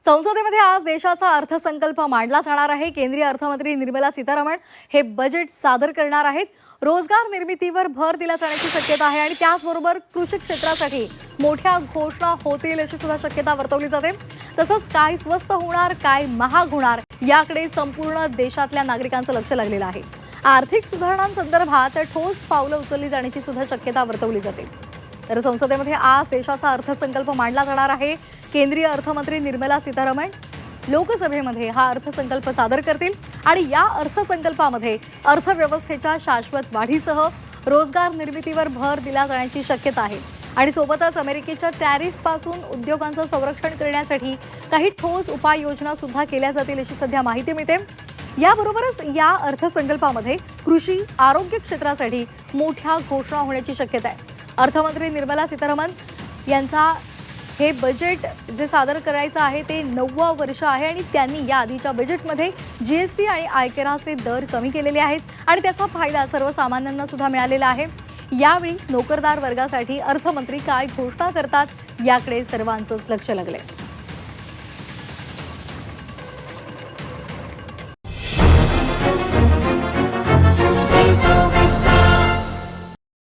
संसदेमध्ये आज देशाचा अर्थसंकल्प मांडला जाणार आहे। केंद्रीय अर्थमंत्री निर्मला सीतारामन हे बजेट सादर करणार आहेत। रोजगार निर्मितीवर भर दिला जाण्याची शक्यता आहे आणि त्याचबरोबर कृषी क्षेत्रासाठी मोठ्या घोषणा होतील अशी सुद्धा शक्यता वर्तवली जाते। तसंच काय स्वस्त होणार, काय महाग होणार याकडे संपूर्ण देशातल्या नागरिकांचं लक्ष लागलेलं आहे। आर्थिक सुधारणांसंदर्भात ठोस पावलं उचलली जाण्याची सुद्धा शक्यता वर्तवली जाते। तर संसदेमध्ये आज देशाचा अर्थसंकल्प मांडला जाणार आहे। केंद्रीय अर्थमंत्री निर्मला सीतारामन लोकसभेमध्ये हा अर्थसंकल्प सादर करतील आणि या अर्थसंकल्पामध्ये अर्थव्यवस्थेच्या शाश्वत वाढीसह रोजगार निर्मितीवर भर दिला जाण्याची शक्यता आहे आणि सोबतच अमेरिकेच्या टॅरिफ पासून उद्योगांचं संरक्षण करण्यासाठी काही ठोस उपाययोजना सुद्धा केल्या जातील अशी सध्या माहिती मिळते। याबरोबरच या अर्थसंकल्पामध्ये कृषी आरोग्य क्षेत्रासाठी मोठ्या घोषणा होण्याची शक्यता आहे। अर्थमंत्री निर्मला सीतारामन यांचा हे बजेट जे सादर करायचं आहे ते 9वं वर्ष आहे आणि त्यांनी या आधीच्या बजेटमध्ये जीएसटी आणि आयकराचे दर कमी केलेले आहेत आणि त्याचा फायदा सर्वसामान्यांना सुद्धा मिळालेला आहे। यावेळी नोकरदार वर्गासाठी अर्थमंत्री काय घोषणा करतात याकडे सर्वांचंच लक्ष लागलंय।